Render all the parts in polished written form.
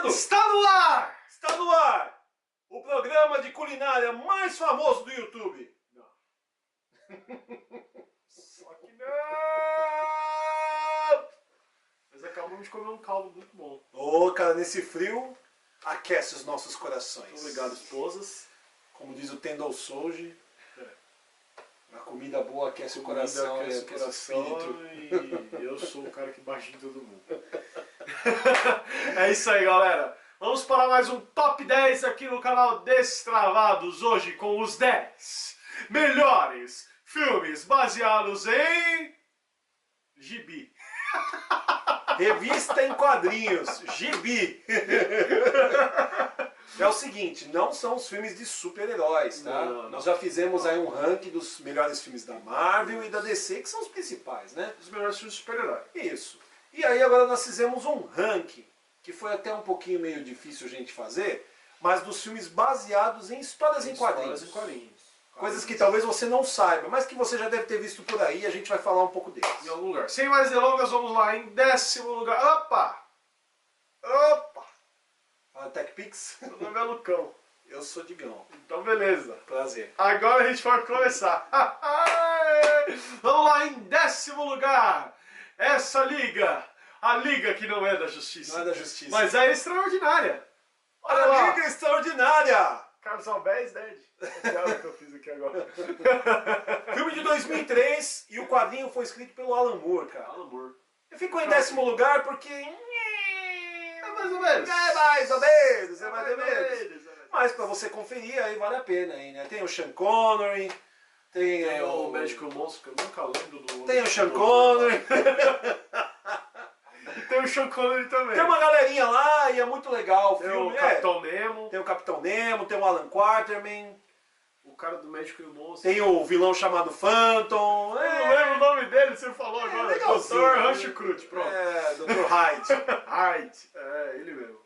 valendo! Está no ar! Está no ar! O programa de culinária mais famoso do YouTube. Não. Só que não! Mas acabamos de comer um caldo muito bom. Ô, cara, nesse frio, aquece os nossos corações. Muito obrigado, esposas. Como diz o Tendal Souji, a comida boa aquece o coração, Aquece aquece o espírito. e eu sou o cara que bate em todo mundo. É isso aí, galera. Vamos para mais um Top 10 aqui no canal Destravados, hoje com os 10 melhores filmes baseados em gibi. Revista em quadrinhos, gibi. É o seguinte, não são os filmes de super-heróis, tá? Não. Nós já fizemos aí um ranking dos melhores filmes da Marvel e da DC, que são os principais, né? Os melhores filmes de super-herói. Isso. E aí agora nós fizemos um ranking, que foi até um pouquinho meio difícil a gente fazer, mas dos filmes baseados em histórias em quadrinhos. Histórias em quadrinhos. Coisas que talvez você não saiba, mas que você já deve ter visto por aí, e a gente vai falar um pouco deles. Em algum lugar. Sem mais delongas, vamos lá. Em 10º lugar. Opa! Fala TechPix. Meu nome é Lucão. Eu sou Digão. Então, beleza. Prazer. Agora a gente vai começar. Vamos lá, em 10º lugar. Essa liga. A liga que não é da justiça. Não é da justiça. Mas é extraordinária. Olha A lá. Liga Extraordinária! Carlos Alves, Dead. É o que eu fiz aqui agora. Filme de 2003 e o quadrinho foi escrito pelo Alan Moore, cara. Alan Moore. Eu fico em 10º lugar porque... É mais ou menos. É mais ou menos, é mais ou menos. menos. Mas pra você conferir aí vale a pena aí, né? Tem o Sean Connery, tem Tem o o... Médico Monstro, que eu nunca lembro do... Tem o Sean Connery. E tem o Sean Connery também. Tem uma galerinha lá e é muito legal o Tem filme. o Capitão Nemo. Tem o Capitão Nemo, tem o Alan Quarterman, O cara do Médico e o Monstro. tem o vilão chamado Phantom. Eu não lembro o nome dele, você falou agora. legalzinho. Dr. Rancho Cruz, pronto. É, Dr. Hyde. Hyde. É, ele mesmo.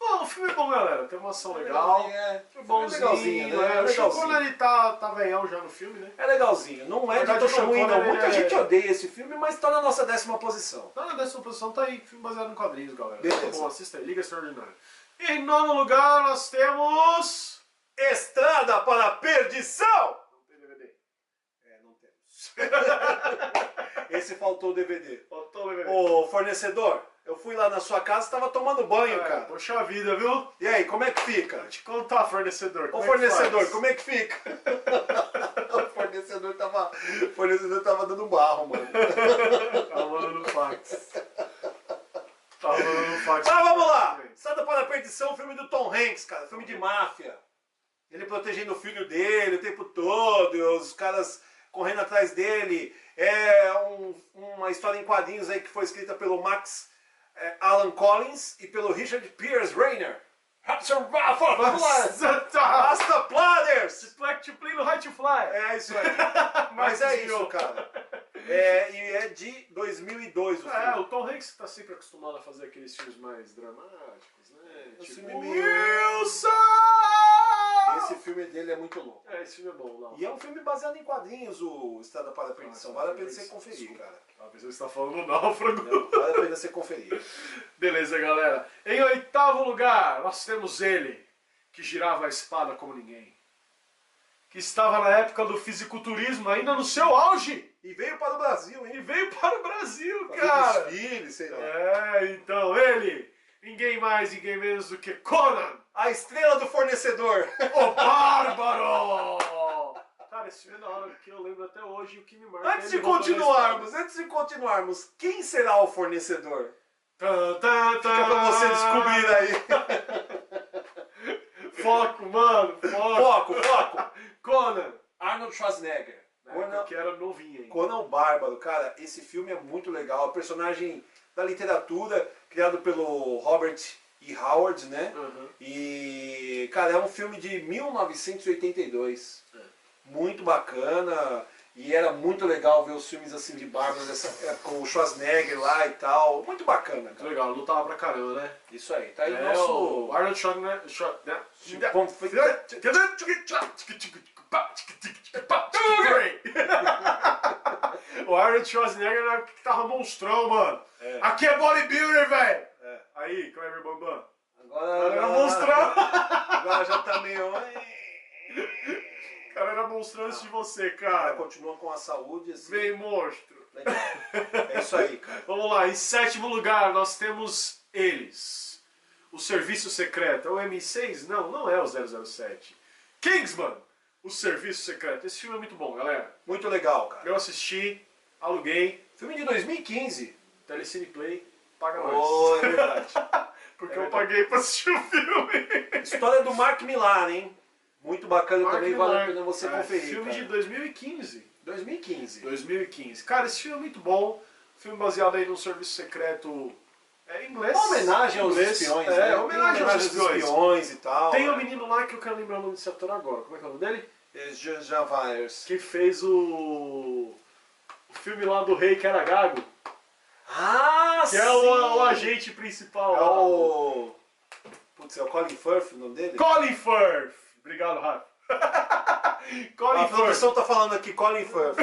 Bom, o filme é bom, galera. Tem uma ação legal. É, Foi bonzinho, legalzinho, né? O Sean Legalzinho. Connery tá velhão já no filme, né? É legalzinho. Não é Na de verdade, o todo Sean ruim, não. Connery Muita é- gente odeia esse filme, mas tá na nossa 10ª posição. Tá na 10ª posição, tá aí. Filme baseado em quadrinhos, galera. Beleza. Muito bom, assista aí. Liga Extraordinária. E em 9º lugar, nós temos... Estrada para a Perdição! Não tem DVD. É, não temos. Esse faltou o DVD. Faltou o DVD. Ô, fornecedor, eu fui lá na sua casa e tava tomando banho, cara. Poxa vida, viu? E aí, como é que fica? Vou te contar, fornecedor. Ô, como é que fornecedor, faz? como é que fica? O fornecedor tava dando barro, mano. Tá mandando fax. Tá mandando fax. Mas vamos lá! Estrada para a Perdição, filme do Tom Hanks, cara. Filme de máfia. Ele protegendo o filho dele o tempo todo, e os caras correndo atrás dele. É uma história em quadrinhos aí que foi escrita pelo Max Alan Collins e pelo Richard Pierce Reiner. Basta Pladers! Black to play no High to Fly. É isso aí. Mas é isso, cara. E é de 2002 o filme. É, o Tom Hanks tá sempre acostumado a fazer aqueles filmes mais dramáticos, né? Esse Tipo, filme meio- Wilson! Esse filme dele é muito louco. É, esse filme é bom, não. E é um filme baseado em quadrinhos, o Estrada para a Perdição. Vale a pena você conferir, cara. A pessoa está falando náufrago. Não, vale a pena você conferir. Beleza, galera. Em 8º lugar, nós temos ele, que girava a espada como ninguém. Que estava na época do fisiculturismo, ainda no seu auge. E veio para o Brasil, E hein? veio para o Brasil, Fazer cara. desfile, sei lá. É, então ele, ninguém mais, ninguém menos do que Conan, A estrela do fornecedor. o Bárbaro! Cara, esse filme é da hora, porque eu lembro até hoje o que me marca. Antes de continuarmos, quem será o fornecedor? Fica pra você descobrir aí. Foco, mano, foco. Foco. Conan. Arnold Schwarzenegger. Na época que era novinho ainda. Conan o Bárbaro, cara, esse filme é muito legal. Personagem da literatura, criado pelo Robert E. Howard, né? Uhum. E, cara, é um filme de 1982. Muito bacana. E era muito legal ver os filmes assim de bárbaros, com o Schwarzenegger lá e tal. Muito bacana, Muito cara. legal, lutava pra caramba, né? Isso aí, tá aí É nosso... o Arnold Schwarzenegger. O Arnold Schwarzenegger era que tava monstrão, mano. É. Aqui é bodybuilder, velho. É. Aí, Kleber Bambam. Agora Era monstrão. Agora já tá meio... O cara era monstrão antes de você, Cara, cara. continua com a saúde assim. Vem, monstro. Legal. É isso aí, cara. Vamos lá, em sétimo lugar nós temos eles. O Serviço Secreto. É o M6? Não, não é o 007. Kingsman, o Serviço Secreto. Esse filme é muito bom, galera. Muito legal, cara. Eu assisti, aluguei, Filme de 2015. Telecine Play, paga nós. Oh, é verdade. Porque é eu verdade. paguei pra assistir o filme. História do Mark Millar, hein? Muito bacana Mark também, vale a Millar. pena você É, conferir. Filme cara. de 2015. 2015. 2015. Cara, esse filme é muito bom. Filme baseado aí num serviço secreto inglês. Uma homenagem aos Inglês. espiões, É, né? homenagem aos espiões. e tal. Tem um menino lá que eu quero lembrar o nome desse ator agora. Como é que é o nome dele? Jean Vyers. Que fez o filme lá do rei que era gago. Ah, Que é o agente principal É lá. o... Putz, é o Colin Firth o nome dele? Colin Firth. Obrigado, Rafa. Colin A Firth. produção tá falando aqui, Colin Firth.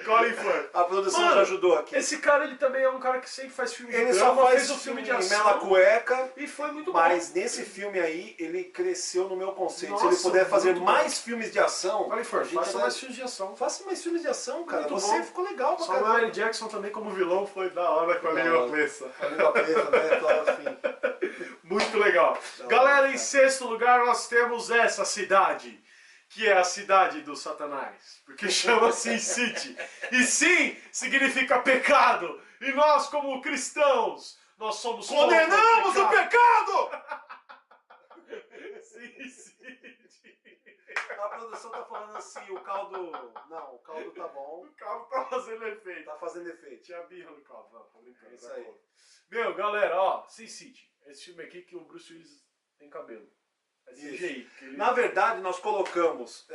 Colin Firth. A produção Mano, já ajudou aqui. Esse cara, ele também é um cara que sempre faz filme de Ele drama, só faz fez um filme de ação. Mela Cueca, E foi muito mas bom. nesse filme aí, ele cresceu no meu conceito. Nossa, Se ele puder fazer muito mais filmes de ação... Colin Firth, a gente faça vai- mais filmes de ação. Faça mais filmes de ação, cara. Muito Você bom. ficou legal pra Samuel caramba. L. Jackson também como vilão foi da hora com a Da língua hora. presa. A língua preta, né? Claro, assim. Muito legal. Da Galera, hora, em cara. sexto lugar nós temos essa cidade, que é a cidade do Satanás, porque chama Sin City. E sim significa pecado. E nós, como cristãos, nós somos Condenamos contra o pecado! Sin City. A produção tá falando assim, o caldo... Não, o caldo tá bom. O carro tá fazendo efeito. Tá fazendo efeito. Tinha birra no carro, não, tô brincando. É isso tá aí. bom. Meu, galera, ó, Sin City. Esse filme aqui que o Bruce Willis tem cabelo. É CGI. que ele- Na verdade, nós colocamos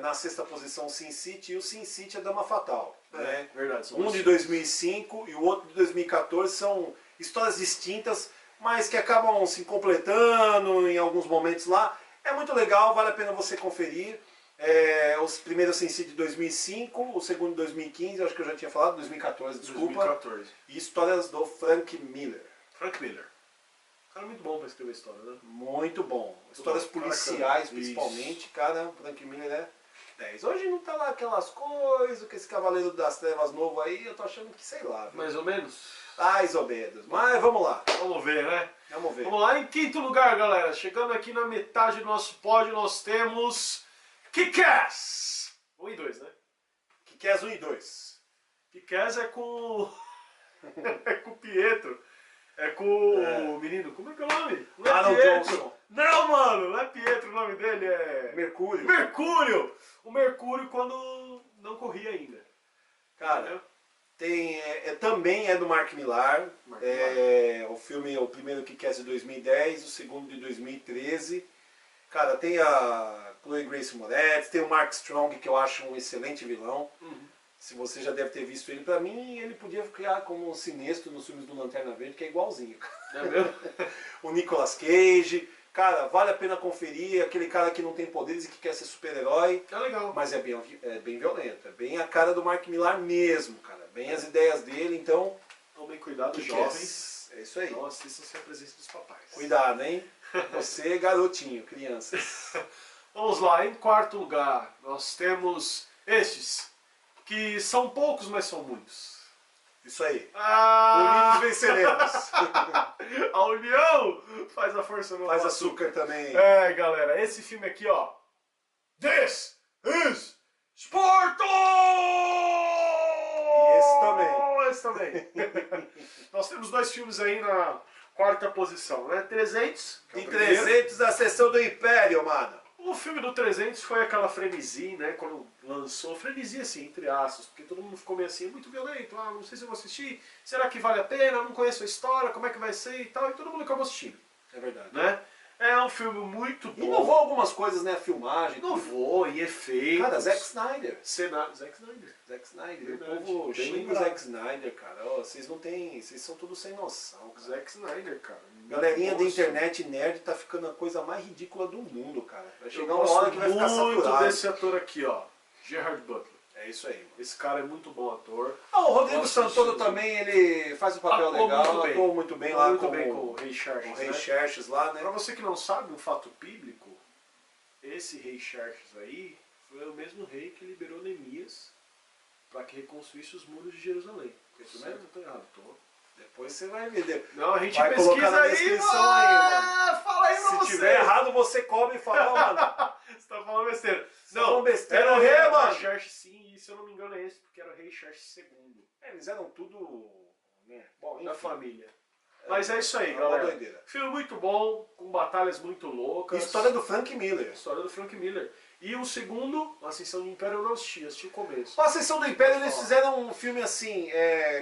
na sexta posição o Sin City e o Sin City é Dama Fatal. Né? Verdade. são Um dois de filmes. 2005 e o outro de 2014 são histórias distintas, mas que acabam se completando em alguns momentos lá. É muito legal, vale a pena você conferir. Os primeiros Sin City de 2005, o segundo de 2015, acho que eu já tinha falado, 2014, desculpa. 2014. E histórias do Frank Miller. Frank Miller. Cara, muito bom pra escrever história, né? Muito bom. Histórias bom. policiais, Bacana. principalmente, cara, o Frank Miller é 10. Hoje não tá lá aquelas coisas, que esse Cavaleiro das Trevas novo aí, eu tô achando que, sei lá. Viu? Mais ou menos. Mais ou menos. Mas vamos lá, Vamos ver, né? vamos ver. Vamos lá, em quinto lugar, galera. Chegando aqui na metade do nosso pódio, nós temos Kick-Ass. 1 e 2, né? Kick-Ass 1 e 2. Kick-Ass é com... é com o Pietro. É com o menino... Como é que é o nome? Não é Arnold Pietro. Johnson. Não, mano. Não é Pietro, o nome dele é... Mercúrio. Mercúrio. O Mercúrio quando não corria ainda. Cara, Entendeu? também é do Mark Millar. Mark O filme, o primeiro Kick-Ass de 2010, o segundo de 2013. Cara, tem a Chloe Grace Moretz, tem o Mark Strong, que eu acho um excelente vilão. Se você já deve ter visto ele, pra mim ele podia criar como um Sinestro nos filmes do Lanterna Verde, que é igualzinho. Não é mesmo? O Nicolas Cage, cara, vale a pena conferir, aquele cara que não tem poderes e que quer ser super-herói, É legal. mas é bem violento, é bem a cara do Mark Millar mesmo, cara, bem as ideias dele, então, Tomem cuidado, que jovens. é isso aí. Não assistam sem a presença dos papais. Cuidado, hein? Você, garotinho, crianças. Vamos lá, em quarto lugar, nós temos estes, que são poucos, mas são muitos. Isso aí. Ah, Unidos venceremos. a união faz a força no Faz açúcar também. É, galera, esse filme aqui, ó. This is Sparta! E esse também. Esse também. Nós temos dois filmes aí na quarta posição, né? 300. que é o E primeiro. 300 a sessão do Império, mano. O filme do 300 foi aquela frenesi, né? Quando lançou, frenesi assim, entre aspas, porque todo mundo ficou meio assim, é muito violento, não sei se eu vou assistir, será que vale a pena, não conheço a história, como é que vai ser e tal, e todo mundo acabou assistindo, É verdade. né? É um filme muito bom. Inovou algumas coisas, né? A filmagem. Inovou em efeitos. Cara, Zack Snyder. Zack Snyder. Zack Snyder. Verdade, O povo bem xinga o lembrado. Zack Snyder, cara. Ó, vocês não têm. Vocês são tudo sem noção, cara. Zack Snyder, cara. Galerinha da Nossa. internet nerd tá ficando a coisa mais ridícula do mundo, cara. Vai Eu chegar uma gosto hora que vai ficar muito saturado. desse ator aqui, ó. Gerard Butler. É isso aí. Esse cara é muito bom ator. Ah, o Rodrigo Nossa, Santoro sim. também, ele faz um papel legal, atuou muito bem lá muito com bem com o Rei Xerxes, o Rei né? Xerxes lá, né? Pra você que não sabe, um fato bíblico, esse Rei Xerxes aí foi o mesmo rei que liberou Neemias para que reconstruísse os muros de Jerusalém. É isso mesmo? Não tô errado, tô. Depois você vai ver. Não, a gente Vai colocar pesquisa na aí, descrição aí, mano. Fala aí pra Se você. tiver errado, você come e fala, ó, mano. Você tá falando besteira. Não, falando besteira, era o rei mano. Xerxes sim, e se eu não me engano é esse, porque era o Rei Xerxes II. Eles eram tudo, né? Bom, Da enfim. família. Mas é isso aí, É uma galera. doideira. Filme muito bom, com batalhas muito loucas. História do Frank Miller. História do Frank Miller. E o segundo, Ascensão do Império, eu não assisti o começo. A Ascensão do Império, eles fizeram um filme assim,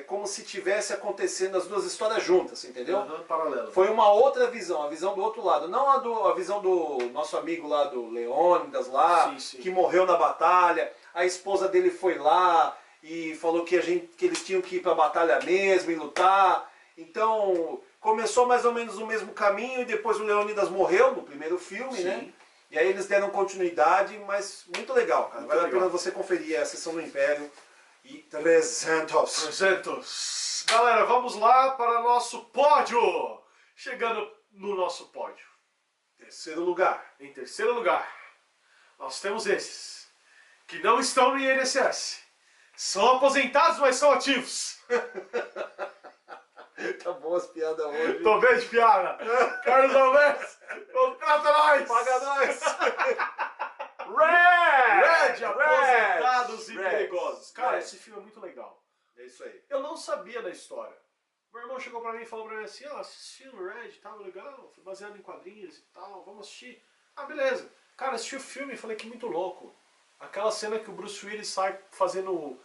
como se tivesse acontecendo as duas histórias juntas, entendeu? Paralelo. Foi uma outra visão, a visão do outro lado. Não a visão do nosso amigo lá, do Leônidas lá, Sim, sim. que morreu na batalha. A esposa dele foi lá e falou que eles tinham que ir pra batalha mesmo e lutar. Então, começou mais ou menos o mesmo caminho e depois o Leônidas morreu no primeiro filme, Sim. né? E aí eles deram continuidade, mas muito legal, cara. Muito Vale a legal. pena você conferir a Ascensão do Império e 300. 300. Galera, vamos lá para nosso pódio. Chegando no nosso pódio. Terceiro lugar. Em terceiro lugar, nós temos esses, que não estão no INSS. São aposentados, mas são ativos. Tá bom as piadas hoje. Tô bem de piada. Carlos Alves, contrata nós. Paga nós! Red, aposentados e Red. perigosos. Cara, Red. esse filme é muito legal. É isso aí. Eu não sabia da história. Meu irmão chegou pra mim e falou pra mim assim, ó, esse filme Red, tava legal, foi baseado em quadrinhos e tal, vamos assistir. Ah, beleza. Cara, assisti o filme e falei que muito louco. Aquela cena que o Bruce Willis sai fazendo,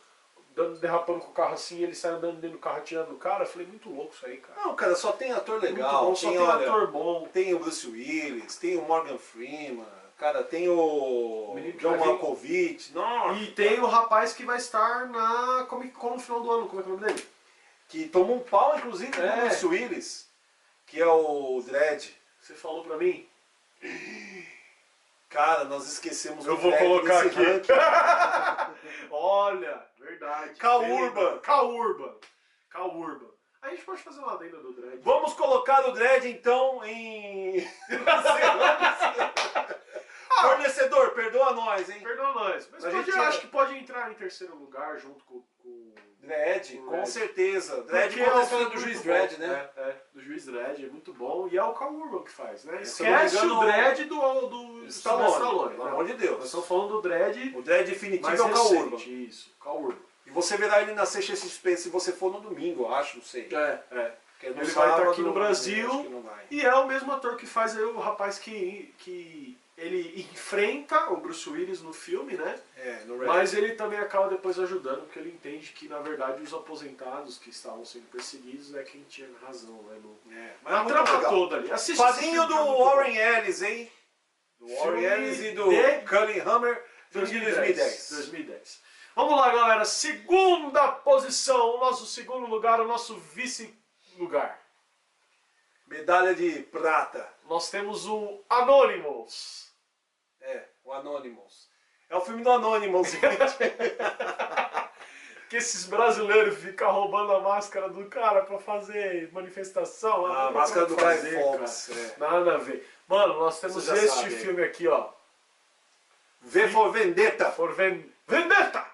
derrapando com o carro assim, e ele sai andando dentro do carro atirando no cara, eu falei, muito louco isso aí, cara. Não, cara, só tem ator Muito legal. bom, só tem olha, ator bom. Tem o Bruce Willis, tem o Morgan Freeman, cara, tem o menino que John vai vir. Malkovich. Nossa! E tem o rapaz que vai estar na Comic Con no final do ano, como é que é o nome dele? Que tomou um pau, inclusive, do É. Bruce Willis, que é o Dredd. Você falou pra mim? Cara, nós esquecemos Eu o vou Dredd colocar nesse aqui. ranking. Olha, verdade. Cal Bem Urban. lembrado. Cal Urban. Cal Urban. A gente pode fazer uma adenda do Dredd. Vamos colocar o Dredd, então, em... Fornecedor, perdoa nós, hein? Perdoa nós. Mas A pode, gente- eu acho que pode entrar em terceiro lugar junto com Dredd, O com Dredd. certeza. Dredd Porque conta é a um história filme do juiz muito bom. Dredd, né? Do juiz Dredd, é muito bom. E é o Cal Urban que faz, né? Se eu não me Esquece engano, o Dredd do Stallone, pelo né? amor de Deus. Nós estamos falando do Dredd O Dredd definitivo mais é o Cal recente. Urban. Isso, Cal Urban. E você verá ele na CXP se você for no domingo, eu acho, não sei. É. Porque no Ele vai estar sábado, aqui no Brasil. acho que não vai. E é o mesmo ator que faz aí o rapaz que ele enfrenta o Bruce Willis no filme, né? É, no Red. Mas ele também acaba depois ajudando, porque ele entende que, na verdade, os aposentados que estavam sendo perseguidos é quem tinha razão, né? Mas Na é muito trama legal. toda ali. Assiste Quadrinho esse do filme, é muito Warren Ellis, hein? Do Warren Filme Ellis e do de- Cullen Hammer, bom. filme de 2010. 2010. Vamos lá, galera. Segunda posição, o nosso segundo lugar, o nosso vice-lugar. Medalha de prata. Nós temos o Anonymous. É, o Anonymous. É o filme do Anonymous, gente. Que esses brasileiros ficam roubando a máscara do cara pra fazer manifestação. A Não máscara tem do como Guy fazer, Fawkes. cara. É. Nada a ver. Mano, nós temos Você já este sabe, filme aqui, ó. V for Vendetta. Vendetta!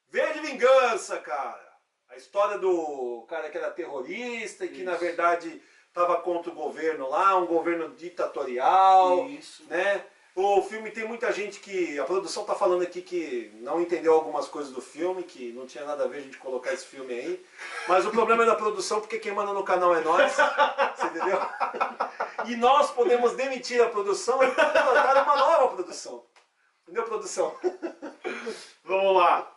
V de Vingança, cara. A história do cara que era terrorista e que, na Isso. verdade, estava contra o governo lá, um governo ditatorial, Isso. né? O filme tem muita gente que... A produção tá falando aqui que não entendeu algumas coisas do filme, que não tinha nada a ver a gente colocar esse filme aí. Mas o problema é da produção, porque quem manda no canal é nós. Você entendeu? E nós podemos demitir a produção e contratar uma nova produção. Entendeu, produção? Vamos lá.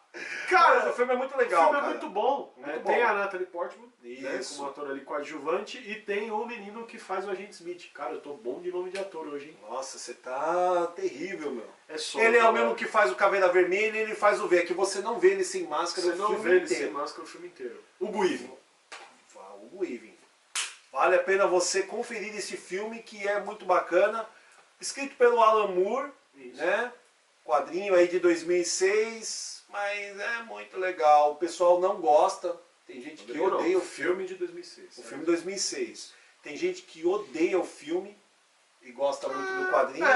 Cara, Cara, o filme é muito o legal, filme é cara. muito bom. Muito né? bom. Tem a Natalie Portman, né, Isso. como ator ali coadjuvante, e tem o menino que faz o Agente Smith. Cara, eu tô bom de nome de ator hoje, hein? Nossa, você tá terrível, meu. É só. Ele é o galera. mesmo que faz o Caveira Vermelha e ele faz o V. É que você não vê ele sem máscara Você o não filme vê ele inteiro. sem máscara o filme inteiro. O Guivin. O Guivin. Vale a pena você conferir esse filme que é muito bacana. Escrito pelo Alan Moore, Isso. né? Quadrinho aí de 2006. mas é muito legal. O pessoal não gosta, tem gente que odeia o filme. Filme de 2006. O filme 2006. Tem gente que odeia o filme e gosta muito do quadrinho.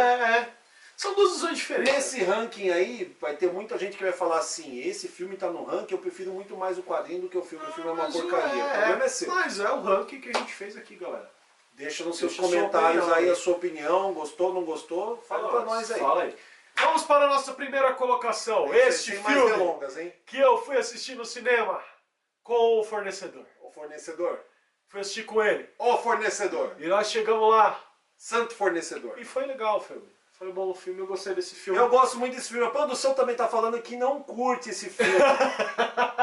São duas visões diferentes. Nesse ranking aí, vai ter muita gente que vai falar assim, esse filme tá no ranking, eu prefiro muito mais o quadrinho do que o filme. O filme é uma Mas porcaria. O problema é seu. Mas é o ranking que a gente fez aqui, galera. Deixa nos seus Deixa a sua comentários opinião aí aí. a sua opinião, gostou, não gostou? Fala pra nós aí. Fala aí. Vamos para a nossa primeira colocação. Este Sem mais filme delongas, hein? que eu fui assistir no cinema com o fornecedor. O fornecedor. Fui assistir com ele. O fornecedor. E nós chegamos lá. Santo fornecedor. E foi legal o filme. Foi bom o filme, eu gostei desse filme. Eu gosto muito desse filme. A produção também tá falando que não curte esse filme.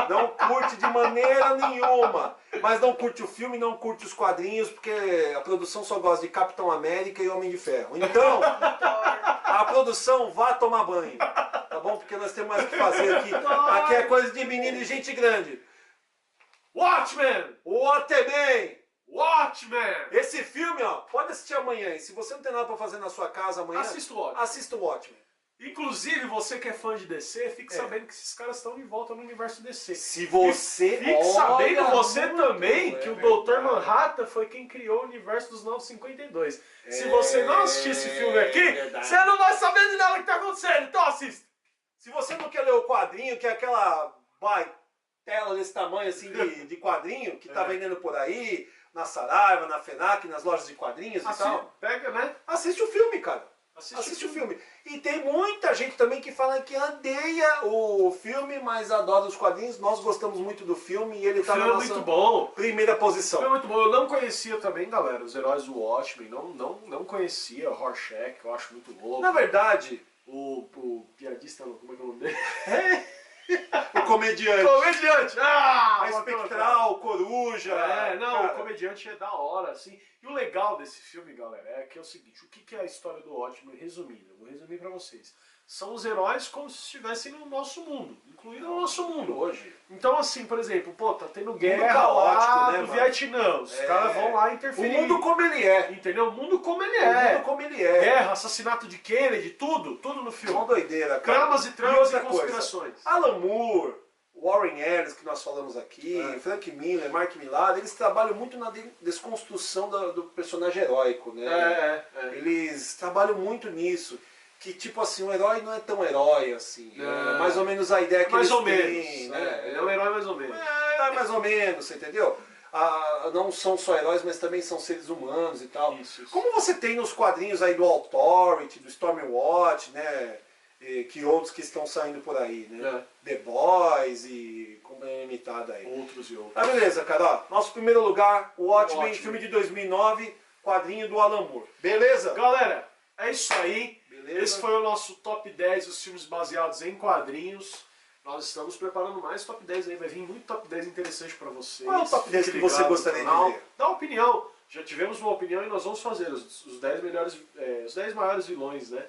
Não curte de maneira nenhuma. Mas não curte o filme, não curte os quadrinhos, porque a produção só gosta de Capitão América e Homem de Ferro. Então, a produção vá tomar banho. Tá bom? Porque nós temos mais o que fazer aqui. Aqui é coisa de menino e gente grande. Watchmen! Watchmen! Watchmen! Esse filme, ó, pode assistir amanhã. E se você não tem nada pra fazer na sua casa amanhã, Assista o Watchmen. assista o Watchmen. Inclusive, você que é fã de DC, fique sabendo que esses caras estão de volta no universo DC. Se você... Fique sabendo Olha, você muito, também que é o Dr. verdade. Manhattan foi quem criou o universo dos 952. Se você não assistir esse filme aqui, verdade. você não vai saber de nada que tá acontecendo. Então assista. Se você não quer ler o quadrinho, que é aquela tela desse tamanho assim de quadrinho, que tá vendendo por aí, na Saraiva, na FENAC, nas lojas de quadrinhos e tal, Pega, né? assiste o filme, cara. Assiste o filme. E tem muita gente também que fala que odeia o filme, mas adora os quadrinhos. Nós gostamos muito do filme e ele tá na Filme é nossa muito bom. primeira posição. Foi muito bom. Eu não conhecia também, galera, os heróis do Watchmen. Não conhecia o Rorschach, que eu acho muito louco. Na verdade, O piadista, como é que é o nome dele? o comediante, Comediante! a espectral, coruja. O comediante é da hora, assim. E o legal desse filme, galera, é que é o seguinte, o que é a história do Watchmen resumindo? Eu vou resumir pra vocês. São os heróis como se estivessem no nosso mundo, incluído no nosso mundo. Hoje. Então, assim, por exemplo, tá tendo guerra caótico, lá né, no mano? Vietnã, os caras vão lá O interferir. mundo como ele é. Entendeu? O mundo como ele O é. mundo como ele é. Guerra, assassinato de Kennedy, tudo no Uma filme. doideira, cara. Tramas e tramas e outra conspirações. coisa, Alan Moore, Warren Ellis, que nós falamos aqui, Frank Miller, Mark Millar, eles trabalham muito na desconstrução do personagem heróico, né? Eles trabalham muito nisso. Que tipo assim, o herói não é tão herói assim. É mais ou menos a ideia que Mais eles ou têm, menos. né? Ele é um herói mais ou menos. É mais ou menos, você entendeu? Não são só heróis, mas também são seres humanos e tal. Isso. Como você tem nos quadrinhos aí do Authority, do Stormwatch, né? Que outros que estão saindo por aí, né? The Boys e como é imitada aí. Outros e outros. Ah, beleza, cara. Ó, nosso primeiro lugar, o Watchmen, Watchmen. filme de 2009, quadrinho do Alan Moore. Beleza? Galera, é isso aí. Beleza. Esse foi o nosso top 10 dos filmes baseados em quadrinhos. Nós estamos preparando mais top 10 aí. Vai vir muito top 10 interessante pra vocês. Qual é o top 10 que Fique você ligado no gostaria de canal. ver? Dá opinião. Já tivemos uma opinião e nós vamos fazer os 10 melhores, os 10 maiores vilões, né?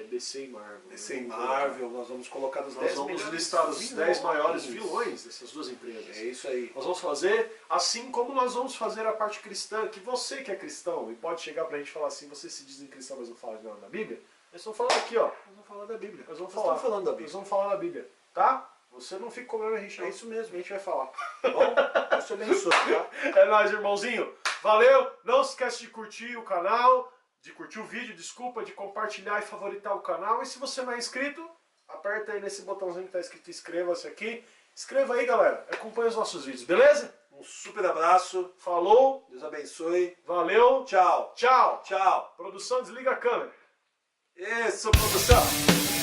DC e Marvel. DC e Marvel, nós vamos colocar nos Nós 10 vamos melhores listar os 10 maiores vilões. vilões dessas duas empresas. É isso aí. Nós vamos fazer, assim como nós vamos fazer a parte cristã, que você que é cristão e pode chegar pra gente e falar assim, você se diz cristão, mas não fala de nada da Bíblia, nós vamos falar aqui, ó. Nós vamos falar da Bíblia. Nós vamos Nós falar. estamos falando da Nós Bíblia. vamos falar da Bíblia, tá? Você não fica comendo a gente, É isso mesmo. A gente vai falar. Tá bom? Deus te abençoe, tá? É nóis, irmãozinho. Valeu. Não se esquece de curtir o canal, de curtir o vídeo, desculpa, de compartilhar e favoritar o canal. E se você não é inscrito, aperta aí nesse botãozinho que tá escrito inscreva-se aqui. Inscreva aí, galera. Acompanhe os nossos vídeos, beleza? Um super abraço. Falou. Deus abençoe. Valeu. Tchau. Tchau. Tchau. Produção, desliga a câmera. Isso, produção.